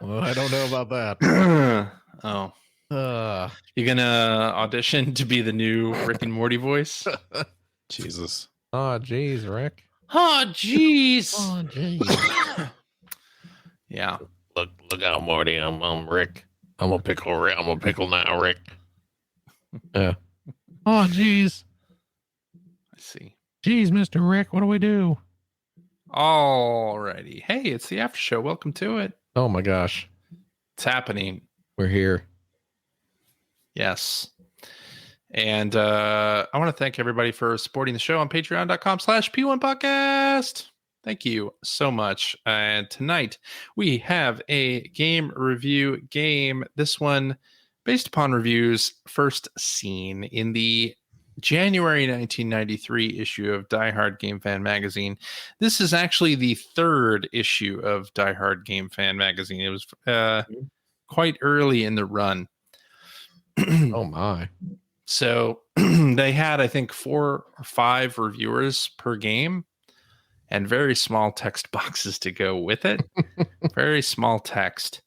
Well, I don't know about that. Oh, Uh, you're gonna audition to be the new Rick and Morty voice? Jesus. oh, geez, Rick. Oh, jeez. Oh, geez. Yeah. Look out, Morty. I'm Rick. I'm a pickle. I'm a pickle now, Rick. Yeah. Oh, geez. I see. Geez, Mr. Rick, what do we do? Alrighty. Hey, it's the after show. Welcome to it. Oh my gosh, It's happening. we're here. Yes. And I want to thank everybody for supporting the show on patreon.com/P1podcast. Thank you so much. And tonight we have a game review game. This one based upon reviews first seen in the January 1993 issue of Die Hard Game Fan magazine. This is actually the third issue of Die Hard Game Fan magazine. It was quite early in the run. Oh my. So they had, I think, 4 or 5 reviewers per game and very small text boxes to go with it. Very small text.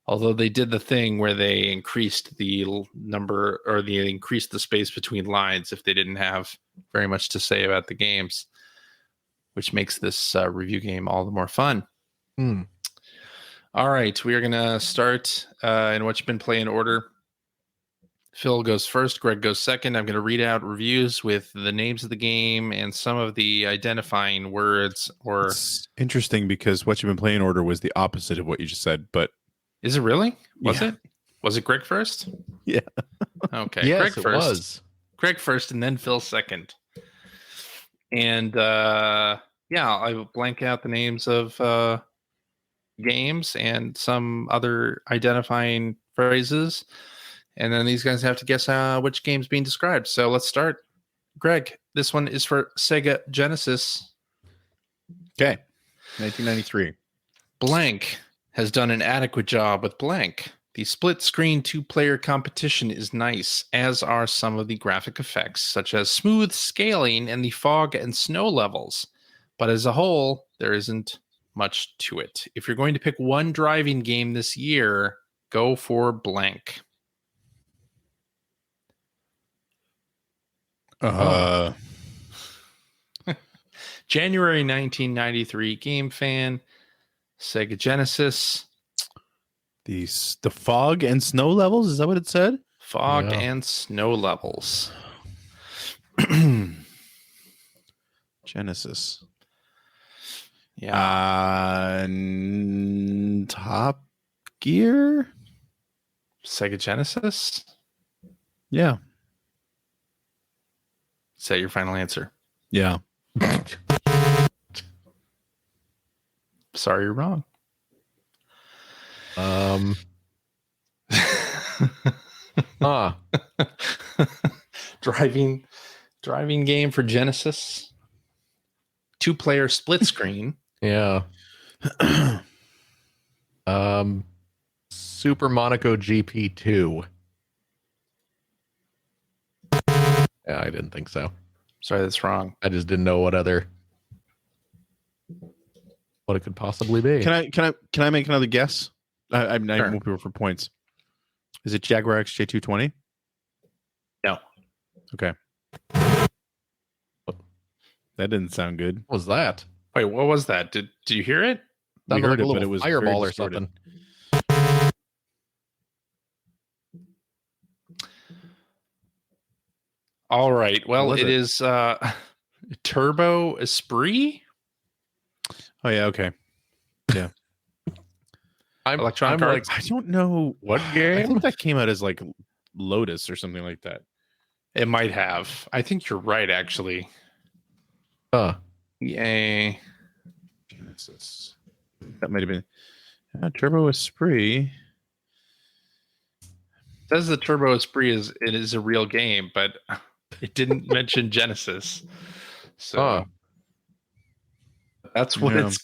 Although they did the thing where they increased the number, or they increased the space between lines if they didn't have very much to say about the games, which makes this review game all the more fun. All right, we are going to start in what you've been playing order. Phil goes first, Greg goes second. I'm going to read out reviews with the names of the game and some of the identifying words. Or It's interesting because what you've been playing order was the opposite of what you just said, but is it really? Was Yeah. it? Was it Greg first? Yeah. Okay. Yes, Greg it first. was. Greg first, and then Phil second. And I will blank out the names of games and some other identifying phrases. And then these guys have to guess which game's being described. So let's start. Greg, this one is for Sega Genesis. Okay. 1993. Blank has done an adequate job with blank. The split-screen 2-player competition is nice, as are some of the graphic effects, such as smooth scaling and the fog and snow levels. But as a whole, there isn't much to it. If you're going to pick one driving game this year, go for blank. January 1993 Game Fan, Sega Genesis. The fog and snow levels, is that what it said? Fog Yeah. and snow levels. Genesis. Yeah. Top Gear? Sega Genesis? Yeah. Is that your final answer? Yeah. Sorry, you're wrong. Driving game for Genesis. 2-player split screen. Yeah. Super Monaco GP2. Yeah, I didn't think so. Sorry, that's wrong. I just didn't know what it could possibly be. Can I make another guess? I'm not even people for points. Is it Jaguar XJ220? No. Okay. That didn't sound good. What was that? Wait, what was that? Did you hear it? We heard Sounded like it, a but little it was fireball very or something. All right. Well, was it it? is Turbo Esprit. Oh yeah, okay. Yeah. Electronic I'm Arts. I don't know what I game? think that came out as like Lotus or something like that. It might have. I think you're right, actually. Yay. Genesis. That might have been Turbo Esprit. Says the Turbo Esprit is a real game, but it didn't mention Genesis. So that's what it's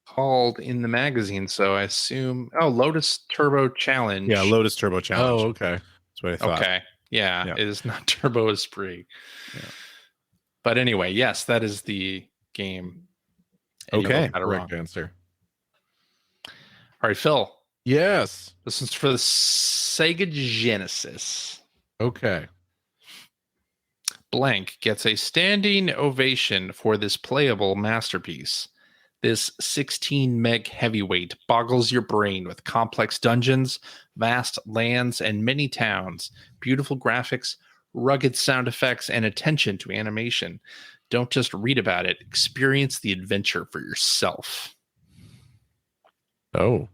called in the magazine. So I assume Lotus Turbo Challenge. Yeah, Lotus Turbo Challenge. Oh, okay. That's what I thought. Okay. Yeah, Yeah. it is not Turbo Esprit. Yeah. But anyway, yes, that is the game. And you Okay. both got it wrong. Correct answer. All right, Phil. Yes. This is for the Sega Genesis. Okay. Blank gets a standing ovation for this playable masterpiece. This 16 meg heavyweight boggles your brain with complex dungeons, vast lands, and many towns, beautiful graphics, rugged sound effects, and attention to animation. Don't just read about it, experience the adventure for yourself. Oh.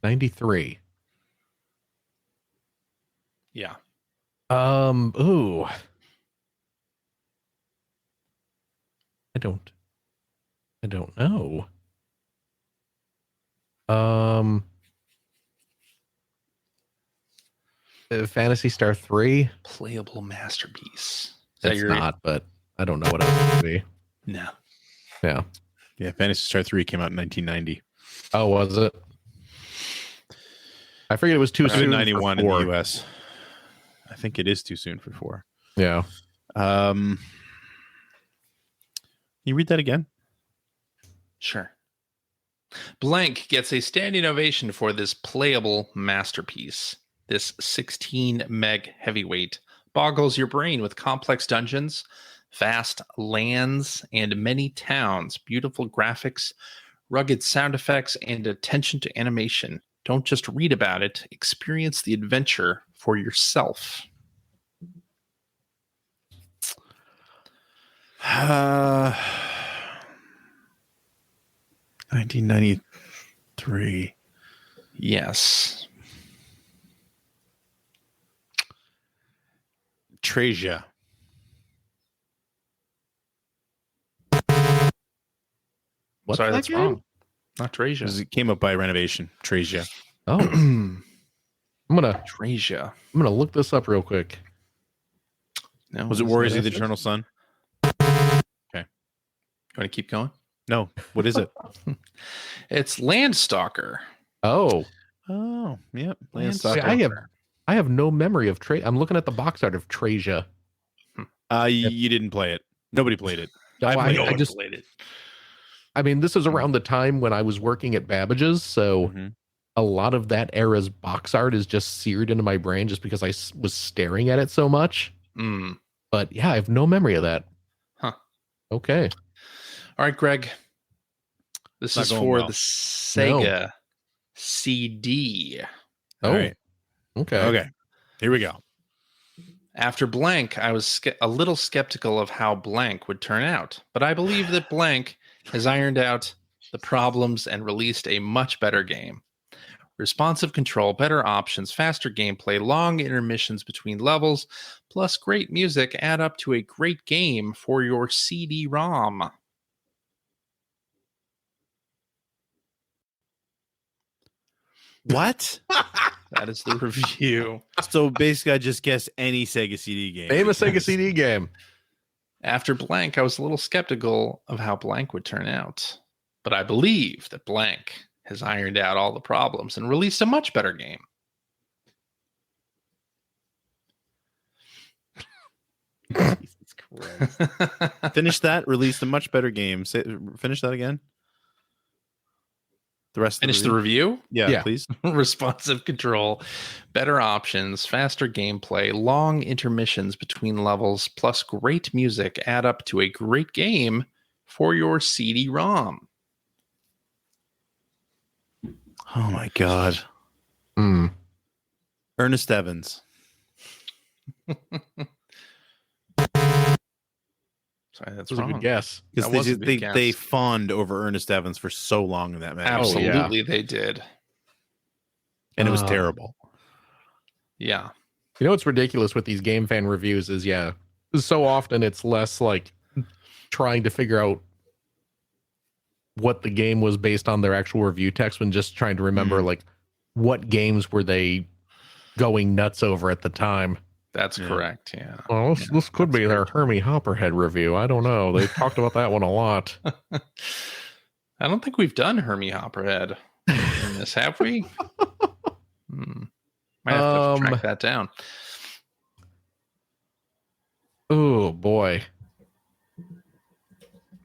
93. Yeah. Ooh. I don't know. Fantasy Star 3? Playable masterpiece. Is that It's your not, but I don't know what else it would be. No. Yeah. Yeah, Fantasy Star 3 came out in 1990. Oh, was it? I figured it was too soon. 91 for in the 4. US. I think it is too soon for 4. Yeah. Can you read that again? Sure. Blank gets a standing ovation for this playable masterpiece. This 16 meg heavyweight boggles your brain with complex dungeons, vast lands, and many towns, beautiful graphics, rugged sound effects, and attention to animation. Don't just read about it, experience the adventure for yourself. 1993. Yes. Treasure. What's Sorry, that that's game? wrong. Not Treasure. It came up by renovation. Treasure. Oh. I'm gonna Treasure. look this up real quick. No, Was it what is Warriors that? of the Eternal Sun? You want to keep going? No. What is it? It's Landstalker. Oh. Oh, yeah. Landstalker. I have no memory of I'm looking at the box art of Treasure. You didn't play it. Nobody played it. No, I I just played it. I mean, this is around the time when I was working at Babbage's, so Mhm. a lot of that era's box art is just seared into my brain just because I was staring at it so much. Mm. But yeah, I have no memory of that. Huh. Okay. All right, Greg. This Not is going for well. the Sega CD. Oh, All right. okay. Okay. Here we go. After Blank, I was a little skeptical of how Blank would turn out, but I believe that Blank has ironed out the problems and released a much better game. Responsive control, better options, faster gameplay, long intermissions between levels, plus great music add up to a great game for your CD-ROM. What? That is the review. So basically, I just guessed any Sega CD game. Name a Sega CD game. After Blank, I was a little skeptical of how Blank would turn out, but I believe that Blank has ironed out all the problems and released a much better game. Jesus Christ. Finish that. Released a much better game. Finish that again. The rest. Finish of the review. Yeah, please. Responsive control, better options, faster gameplay, long intermissions between levels, plus great music add up to a great game for your CD-ROM. Oh my God. Hmm. Ernest Evans. Sorry, that's That was a wrong. good guess. That was a good guess. They fawned over Ernest Evans for so long in that match. Absolutely, they did. And it was terrible. Yeah. You know what's ridiculous with these game fan reviews is, so often it's less like trying to figure out what the game was based on their actual review text when just trying to remember like what games were they going nuts over at the time. That's correct. Yeah. Well, this could be their correct. Hermie Hopperhead review. I don't know. They've talked about that one a lot. I don't think we've done Hermie Hopperhead in this, have we? Might have to track that down. Oh boy.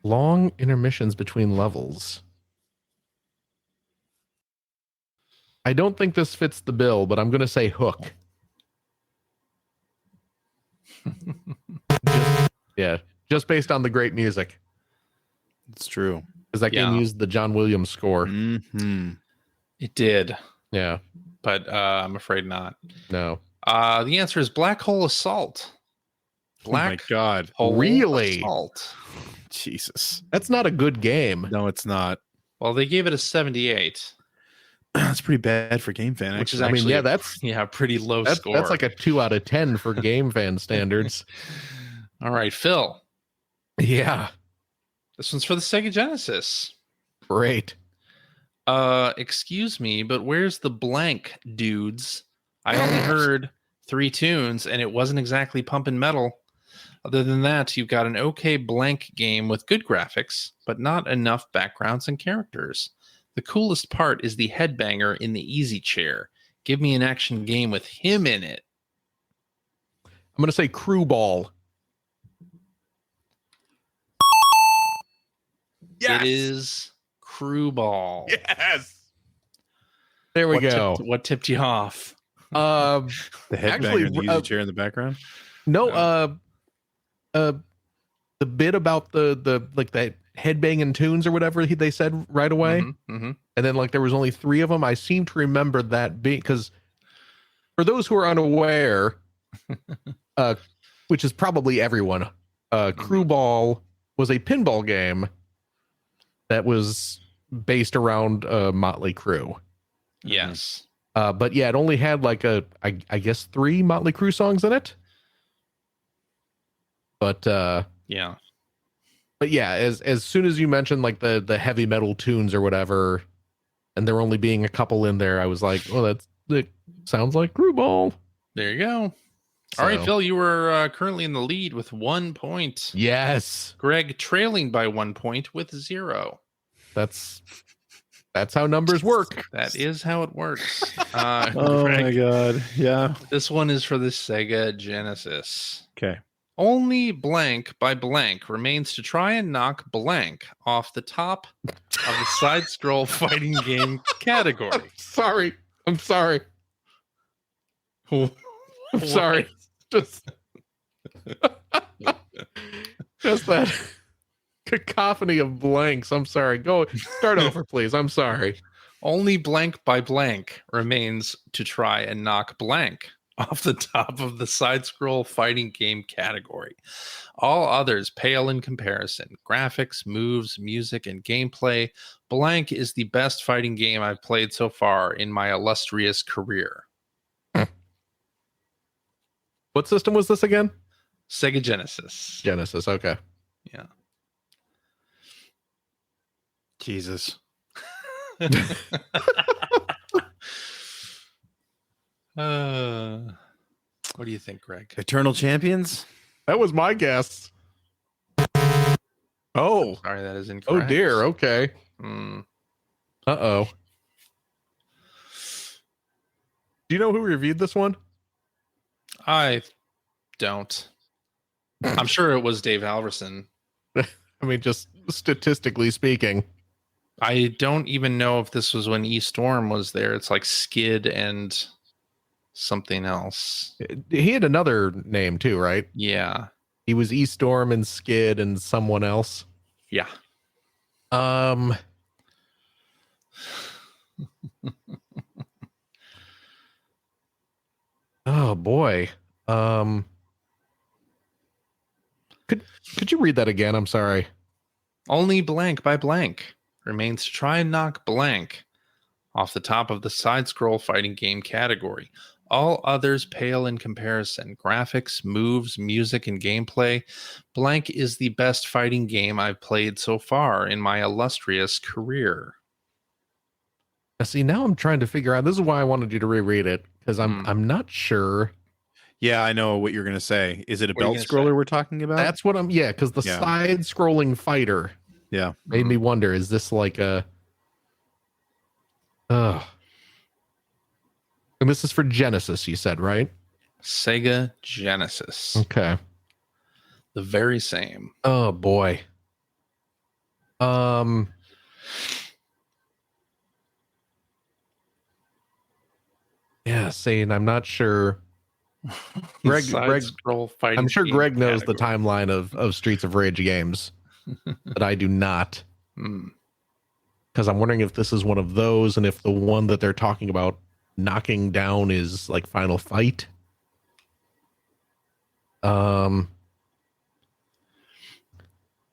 Long intermissions between levels. I don't think this fits the bill, but I'm going to say Hook. Yeah, just based on the great music. It's true. Because that game used the John Williams score. Mm-hmm. It did, Yeah, but I'm afraid not. no. The answer is Black Hole Assault. Oh my Black God. Hole Really? Assault. Jesus. That's not a good game. No, it's not. Well, they gave it a 78, That's pretty bad for Game Fan, which is actually. actually that's a pretty low that's score. that's like a 2 out of 10 for game fan standards. All right, Phil. Yeah, This one's for the Sega Genesis. great. Excuse me, but where's the blank, dudes? I only heard 3 tunes, and it wasn't exactly pumping metal. Other than that, you've got an okay blank game with good graphics, but not enough backgrounds and characters. The coolest part is the headbanger in the easy chair. Give me an action game with him in it. I'm going to say Crew Ball. It is Crew Ball. Yes. There we go. What tipped you off? The headbanger actually, and the easy chair in the background. No, the bit about the like that headbanging tunes or whatever they said right away, Mm-hmm. and then like there was only 3 of them. I seem to remember that being, because for those who are unaware, which is probably everyone, Crew Ball was a pinball game that was based around Motley Crue. Yes. But yeah, it only had like I guess 3 Motley Crue songs in it. But Yeah. But yeah, as soon as you mentioned like the heavy metal tunes or whatever, and there only being a couple in there, I was like, oh, that sounds like Crew Ball. There you go. All right, Phil, you were currently in the lead with 1 point. Yes, Greg trailing by 1 point with 0. that's how numbers work. That is how it works. Oh Greg, my God. Yeah. this one is for the Sega Genesis. Okay. Only blank by blank remains to try and knock blank off the top of the side scroll fighting game category. I'm sorry. I'm sorry. Just that cacophony of blanks. I'm sorry. Go start over, please. I'm sorry. Only blank by blank remains to try and knock blank off the top of the side scroll fighting game category. All others pale in comparison. Graphics, moves, music, and gameplay. Blank is the best fighting game I've played so far in my illustrious career. What system was this again? Sega Genesis. Genesis. Okay. Yeah. Jesus. What do you think, Greg? Eternal Champions? That was my guess. Oh. Sorry, that is incorrect. Oh dear. Okay. Mm. Uh-oh. Do you know who reviewed this one? I don't. I'm sure it was Dave Halverson. I mean, just statistically speaking. I don't even know if this was when E Storm was there. It's like Skid and something else. He had another name too, right? Yeah. He was E Storm and Skid and someone else. Yeah. Oh boy. Could you read that again? I'm sorry. Only blank by blank remains to try and knock blank off the top of the side scroll fighting game category. All others pale in comparison. Graphics, moves, music, and gameplay. Blank is the best fighting game I've played so far in my illustrious career. See, now I'm trying to figure out. This is why I wanted you to reread it, because I'm not sure. Yeah, I know what you're going to say. Is it a What are you belt gonna say? scroller we're talking about? That's what I'm. Yeah, because the Yeah. side-scrolling fighter Yeah. made me wonder: is this like a? And this is for Genesis, you said, right? Sega Genesis. Okay. The very same. Oh boy. Yeah, saying I'm not sure. Greg, Side-scroll fighting. I'm sure game Greg knows the category. timeline of Streets of Rage games, but I do not. Because I'm wondering if this is one of those, and if the one that they're talking about knocking down is like Final Fight.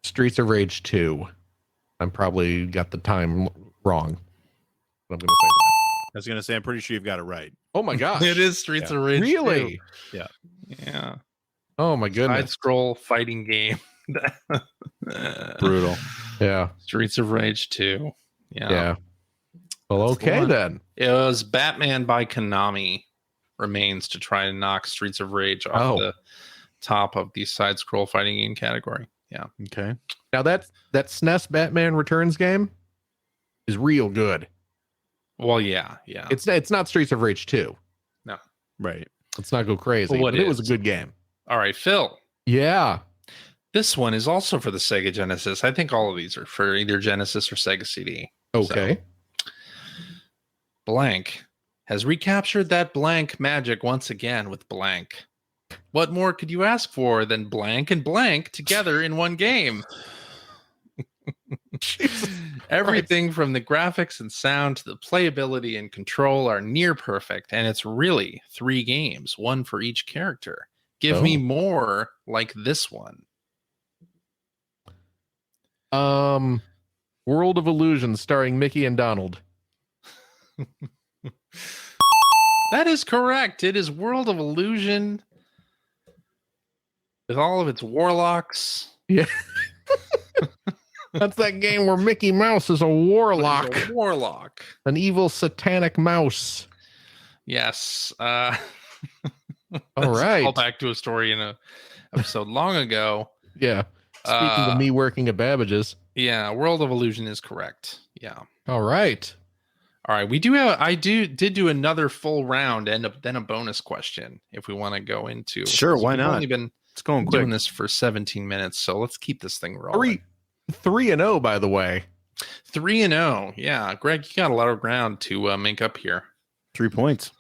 Streets of Rage 2. I'm probably got the time wrong. But I'm gonna say that. I was gonna say I'm pretty sure you've got it right. Oh my gosh. It is Streets of Rage. Really? 2. Yeah. Oh my goodness. Side-scroll fighting game. Brutal. Yeah. Streets of Rage 2. Yeah. Well, That's the okay one. then. It was Batman by Konami remains to try and knock Streets of Rage off the top of the side-scroll fighting game category. Yeah. Okay. Now that SNES Batman Returns game is real good. Well, yeah. It's not Streets of Rage 2. No. Right. Let's not go crazy. Well, but it was a good game. All right, Phil. Yeah. This one is also for the Sega Genesis. I think all of these are for either Genesis or Sega CD. Okay. So, Blank has recaptured that blank magic once again with Blank. What more could you ask for than Blank and Blank together in one game? Everything from the graphics and sound to the playability and control are near perfect, and it's really 3 games, one for each character. Give me more like this one. World of Illusion starring Mickey and Donald. That is correct. It is World of Illusion with all of its warlocks. Yeah. That's that game where Mickey Mouse is a warlock. A warlock. An evil satanic mouse. Yes. All right. Call back to a story in a episode long ago. Yeah. Speaking of me working at Babbage's. Yeah, World of Illusion is correct. Yeah. All right. All right. We do have I did do another full round and then a bonus question if we want to go into. Sure, why we've not? Only been It's going quick. doing this for 17 minutes, so let's keep this thing rolling. 3-0, by the way. 3-0. Yeah, Greg, you got a lot of ground to make up here. 3 points.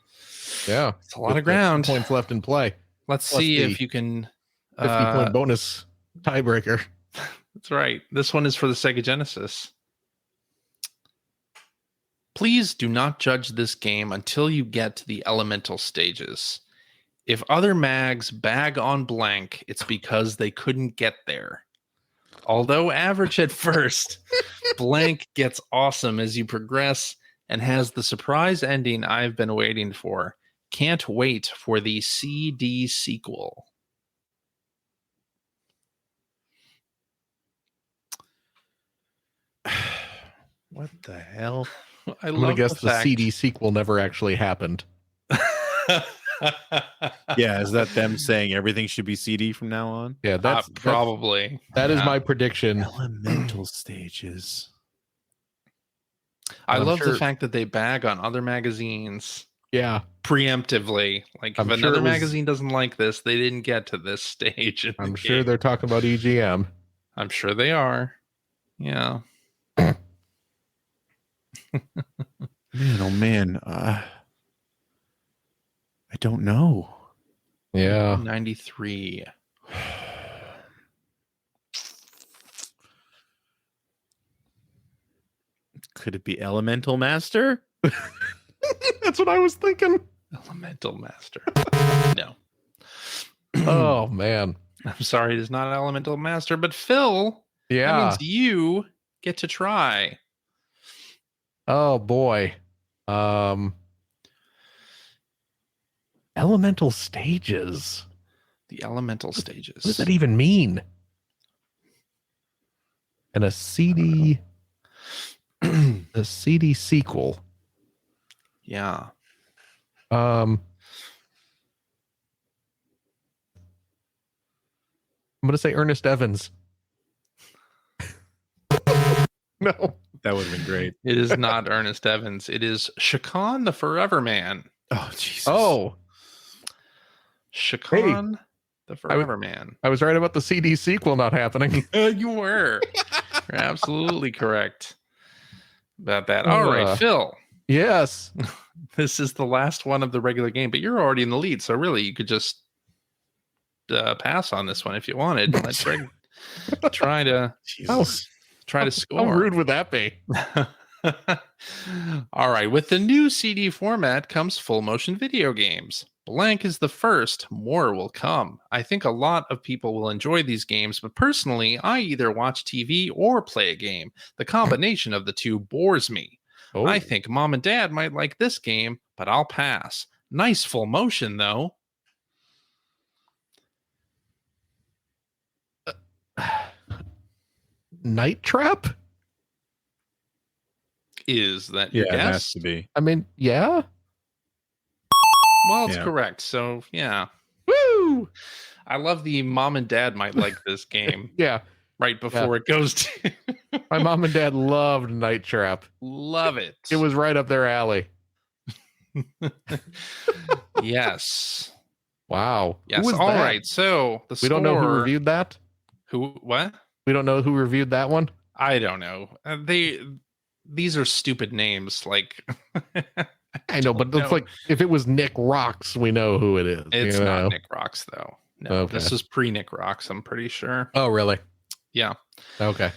Yeah. It's a lot of ground. Points left in play. Let's Plus see the if you can 50-point bonus tiebreaker. That's right. This one is for the Sega Genesis. Please do not judge this game until you get to the elemental stages. If other mags bag on Blank, it's because they couldn't get there. Although average at first, Blank gets awesome as you progress and has the surprise ending I've been waiting for. Can't wait for the CD sequel. What the hell? I'm going to guess the CD sequel never actually happened. Yeah, is that them saying everything should be CD from now on? Yeah, that's probably. That is my prediction. Elemental stages. I I'm love sure- the fact that they bag on other magazines Yeah, preemptively. Like, I'm if sure another it was- magazine doesn't like this, they didn't get to this stage. In I'm the sure game. they're talking about EGM. I'm sure they are. Yeah. Man, oh man. I don't know. Yeah. 93. Could it be Elemental Master? That's what I was thinking. Elemental Master. No. Oh, man. I'm sorry, it is not Elemental Master, but Phil, that Yeah. means you get to try. Oh, boy. Elemental stages. The elemental stages. What does that even mean? And a CD... a CD sequel. Yeah. I'm going to say Ernest Evans. No. That would have been great. It is not Ernest Evans. It is Shakan the Forever Man. Oh, Jesus. Oh, Shakan The Forever Man. I was right about the CD sequel not happening. You were. You're absolutely correct about that. All right, Phil. Yes. This is the last one of the regular game, but you're already in the lead. So really, you could just pass on this one if you wanted. Let Greg try to score. How rude would that be? All right. With the new CD format comes full motion video games. Blank is the first, more will come. I think a lot of people will enjoy these games, but personally, I either watch TV or play a game. The combination of the two bores me. Oh. I think mom and dad might like this game, but I'll pass. Nice full motion, though. Night Trap? Is that Yeah, your it guess? has to be. I mean, yeah. Well, it's Yeah. correct. So, yeah. Woo! I love the mom and dad might like this game Yeah. right before it goes to. My mom and dad loved Night Trap. Love it. It was right up their alley. Yes. Wow. Yes. Who was All that? right. So the We don't know who reviewed that. Who? What? We don't know who reviewed that one. I don't know. These are stupid names. Like I know, but it's know. like if it was Nick Rocks, we know who it is. it's you not know? Nick Rocks though. No, Okay. this is pre Nick Rocks. I'm pretty sure. Oh, really? Yeah. Okay.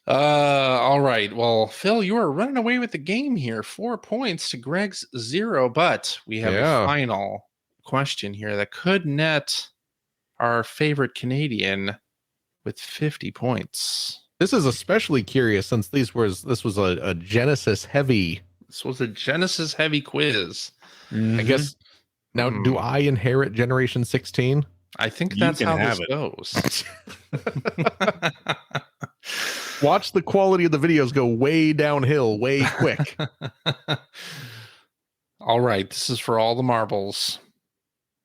All right. Well, Phil, you are running away with the game here. 4 points to Greg's 0, but we have Yeah. a final question here that could net our favorite Canadian with 50 points. This is especially curious since this was a Genesis heavy. This was a Genesis heavy quiz. I guess now do I inherit Generation 16? I think You that's can how have this it. goes. Watch the quality of the videos go way downhill, way quick. All right, this is for all the marbles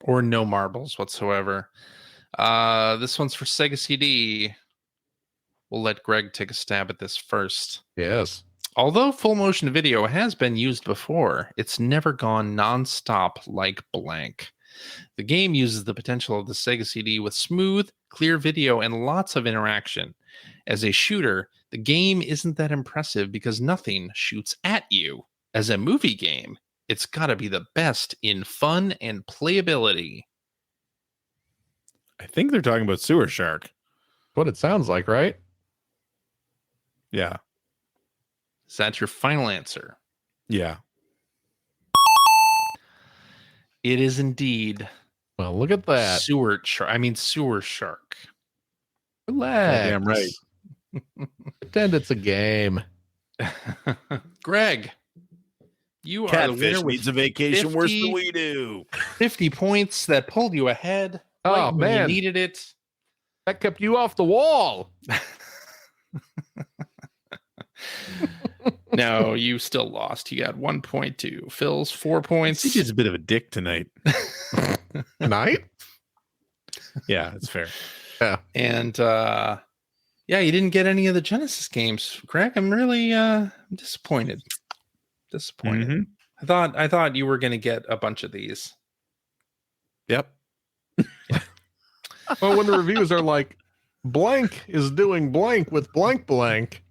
or no marbles whatsoever. This one's for Sega CD. We'll let Greg take a stab at this first. Yes. Although full motion video has been used before, it's never gone non-stop like blank. The game uses the potential of the Sega CD with smooth, clear video and lots of interaction. As a shooter, the game isn't that impressive because nothing shoots at you. As a movie game, it's got to be the best in fun and playability. I think they're talking about Sewer Shark. What it sounds like, right? Yeah. Is that your final answer? Yeah. It is indeed Well, look at that. Sewer Shark. Relax. Damn right. Pretend it's a game. Greg, you are the winner with needs a vacation worse 50. than we do. 50 points that pulled you ahead. Oh, right when man. you needed it. That kept you off the wall. No, you still lost. You got 1.2. Phil's 4 points. CJ's a bit of a dick tonight. Night? Yeah, that's fair. And yeah, you didn't get any of the Genesis games. Greg, I'm really disappointed. Disappointed. Mhm. I thought you were gonna get a bunch of these. Yep. Well, when the reviews are like, blank is doing blank with blank blank.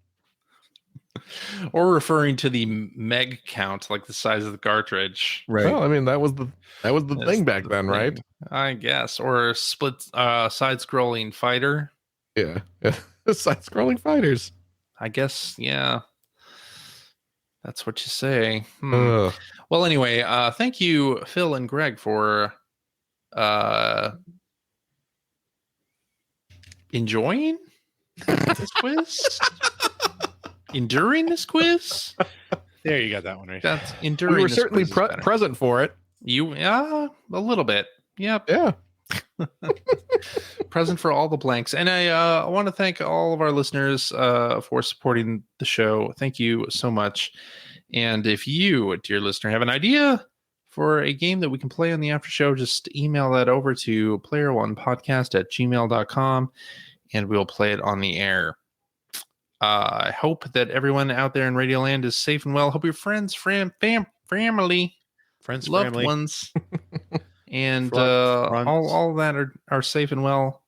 Or referring to the meg count, like the size of the cartridge. Right. Well, I mean, that was the That's thing back the then, right? thing, I guess. Or a split side-scrolling fighter. Yeah. Side-scrolling fighters. I guess, yeah. That's what you say. Ugh. Well, anyway, thank you, Phil and Greg, for enjoying this quiz. Enduring this quiz. There, you got that one right. That's enduring. We were this certainly quiz is better. present for it. You, a little bit. Yep. Yeah. Present for all the blanks. And I want to thank all of our listeners for supporting the show. Thank you so much. And if you, dear listener, have an idea for a game that we can play on the after show, just email that over to player1podcast@gmail.com and we'll play it on the air. I hope that everyone out there in Radioland is safe and well. Hope your friends, family, Friends, loved family. ones, and Front. all that are safe and well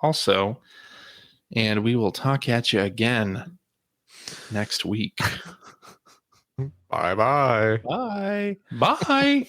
also. And we will talk at you again next week. Bye bye. Bye. Bye.